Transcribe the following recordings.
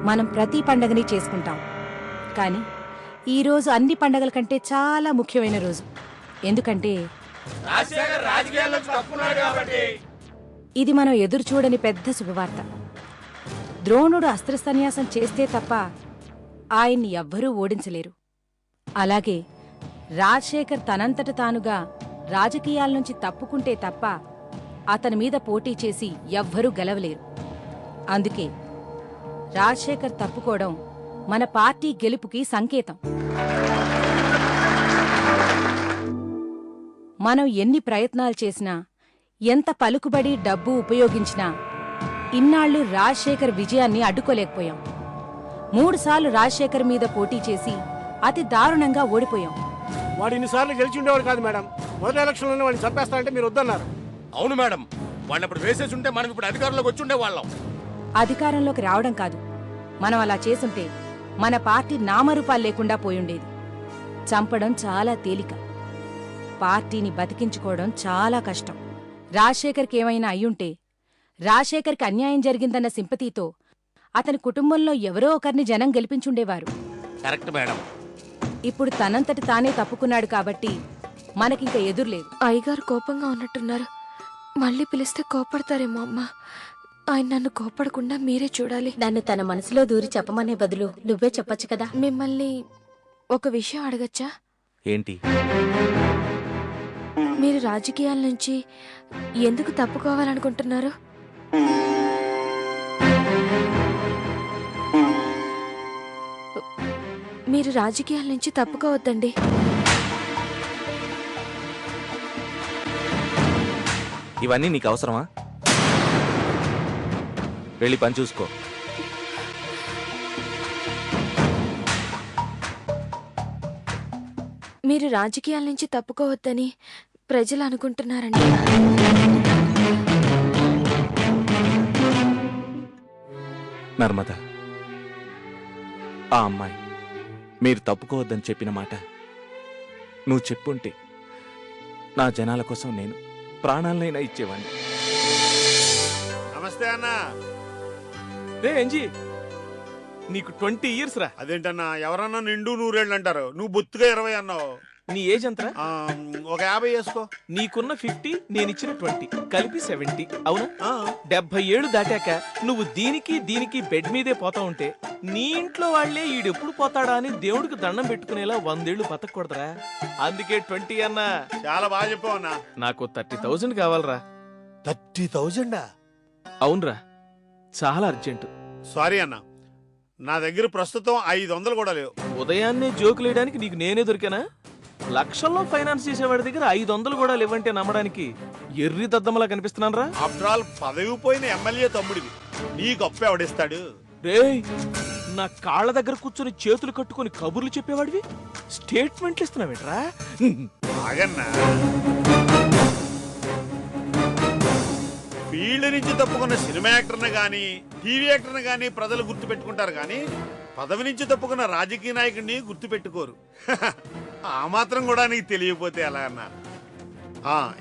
మనం ప్రతి పండగని చేసుకుంటాం. కానీ ఈరోజు అన్ని పండగల కంటే చాలా ముఖ్యమైన రోజు. ఎందుకంటే ఇది మనం ఎదురు చూడని పెద్ద శుభవార్త. ద్రోణుడు అస్త్ర సన్యాసం చేస్తే తప్ప ఆయన్ని ఎవ్వరూ ఓడించలేరు. అలాగే రాజశేఖర్ తనంతట తానుగా రాజకీయాల నుంచి తప్పుకుంటే తప్ప అతని మీద పోటీ చేసి ఎవ్వరూ గెలవలేరు. అందుకే రాజశేఖర్ తప్పుకోవడం మన పార్టీ గెలుపుకి సంకేతం. మనం ఎన్ని ప్రయత్నాలు చేసినా, ఎంత పలుకుబడి డబ్బు ఉపయోగించినా ఇన్నాళ్లు రాజశేఖర్ విజయాన్ని అడ్డుకోలేకపోయాం. 3 సార్లు రాజశేఖర్ మీద పోటీ చేసి అతి దారుణంగా ఓడిపోయాం. వాడు ఇన్నిసార్లు గెలిచి ఉండేవాడు కాదు మేడం. మొదటి ఎలక్షన్లోనే వాడిని చంపేస్తారంటే మీరు వద్దన్నారు. అవును మేడం, వాడిని అప్పుడు వేసేసి ఉంటే మనం ఇప్పుడు అధికారంలోకి వచ్చి ఉండేవాళ్ళం. అధికారంలోకి రావడం కాదు, మనం అలా చేసుంటే మన పార్టీ నామరూపాలు లేకుండా పోయుండేది. చంపడం చాలా తేలిక, పార్టీని బతికించుకోవడం చాలా కష్టం. రాజశేఖర్కి ఏమైనా అయ్యుంటే రాజశేఖర్కి అన్యాయం జరిగిందన్న సింపతితో అతని కుటుంబంలో ఎవరో ఒకరిని జనం గెలిపించుండేవారు. Correct madam. ఇప్పుడు తనంతటి తానే తప్పుకున్నాడు కాబట్టి మనకింక ఎదురులేదు. అయ్యగారు కోపంగా ఉన్నట్టున్నారు. మళ్ళీ పిలిస్తే కోపడతారేమో అమ్మా. ఆయన నన్ను కోపడకుండా మీరే చూడాలి. నన్ను తన మనసులో దూరి చెప్పమనే బదులు నువ్వే చెప్పొచ్చు కదా. మిమ్మల్ని ఒక విషయం అడగచ్చా? ఏంటి? మీరు రాజకీయాల నుంచి ఎందుకు తప్పుకోవాలనుకుంటున్నారు? మీరు రాజకీయాల నుంచి తప్పుకోవద్దండి. ఇవన్నీ నీకు అవసరమా? వెళ్ళి పని చూసుకో. మీరు రాజకీయాల నుంచి తప్పుకోవద్దని ప్రజలు అనుకుంటున్నారండి. నర్మదా, ఆ అమ్మాయి మీరు తప్పుకోవద్దని చెప్పిన మాట నువ్వు చెప్పుంటే నా జనాల కోసం నేను ప్రాణాలనైనా ఇచ్చేవాడిని. నమస్తే అన్నా. రే ఎంజీ, నీకు 20 years రా. అదేంటన్నా, ఎవరన్నా నిండు 100 అంటారు, నువ్వు బొత్తుగా 20 అన్నావు. నీ ఏజ్ ఎంతరా? ఒక 50 వేసుకో. నీకున్న 50, నేనిచ్చిన 20 కలిపి 70. అవునా? 70 ఏళ్ళు దాటాక నువ్వు దీనికి దీనికి బెడ్ మీదే పోతా ఉంటే నీ ఇంట్లో వాళ్లే ఈడెప్పుడు పోతాడా అని దేవుడికి దండం పెట్టుకునేలా 100 ఏళ్ళు బతకూడదురా. అందుకే 20 అన్నా. చాలా బాగా చెప్పావు అన్నా. నాకు 30,000 కావాలరా. 30,000? అవునరా, చాలా అర్జెంటు. సారీ అన్నా, నా దగ్గర ప్రస్తుతం 500 కూడా లేవు. ఉదయాన్నే జోకులేయడానికి నీకు నేనే దొరికానా? లక్షల్లో ఫైనాన్స్ చేసేవాడి దగ్గర 500 కూడా లేవంటే నమ్మడానికి ఎర్రి దద్దమ్మలా కనిపిస్తున్నాను రా. ఆఫ్టర్ ఆల్ పదవి పోయిన ఎమ్మెల్యే తమ్ముడివి, నీ గొప్ప ఎవడిస్తాడు? రేయ్, నా కాళ్ళ దగ్గర కూర్చొని చేతులు కట్టుకుని కబుర్లు చెప్పేవాడివి స్టేట్మెంట్లు ఇస్తున్నావేట్రా? ఆగన్నా, ఫీల్డ్ నుంచి తప్పుకున్న సినిమా యాక్టర్ని గాని టీవీ యాక్టర్ని గాని ప్రజలు గుర్తు పెట్టుకుంటారు కానీ పదవి నుంచి తప్పుకున్న రాజకీయ నాయకుడిని గుర్తు పెట్టుకోరు. ఆ మాత్రం కూడా నీకు తెలియకపోతే ఎలా అన్నా?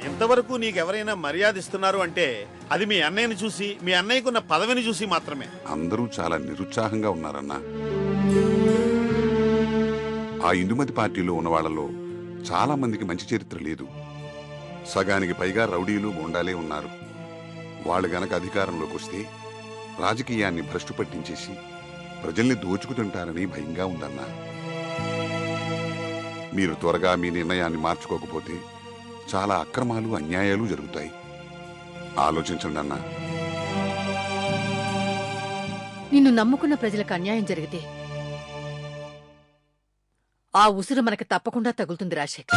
ఇంతవరకు నీకెవరైనా మర్యాద ఇస్తున్నారు అంటే అది మీ అన్నయ్యని చూసి, మీ అన్నయ్యకున్న పదవిని చూసి మాత్రమే. అందరూ చాలా నిరుత్సాహంగా ఉన్నారన్నా. ఆ ఇందుమతి పార్టీలో ఉన్న వాళ్లలో చాలా మందికి మంచి చరిత్ర లేదు. సగానికి పైగా రౌడీలు గుండాలే ఉన్నారు. వాళ్ళు గనక అధికారంలోకి వస్తే రాజకీయాన్ని భ్రష్టు పట్టించేసి ప్రజల్ని దోచుకుతుంటారని భయంగా ఉందన్నా. మీరు త్వరగా మీ నిర్ణయాన్ని మార్చుకోకపోతే చాలా అక్రమాలు, అన్యాయాలు జరుగుతాయి. ఆలోచించండి అన్నా. నిన్ను నమ్ముకున్న ప్రజలకు అన్యాయం జరిగితే ఆ ఉసురు మనకు తప్పకుండా తగులుతుంది రాజశేఖర్.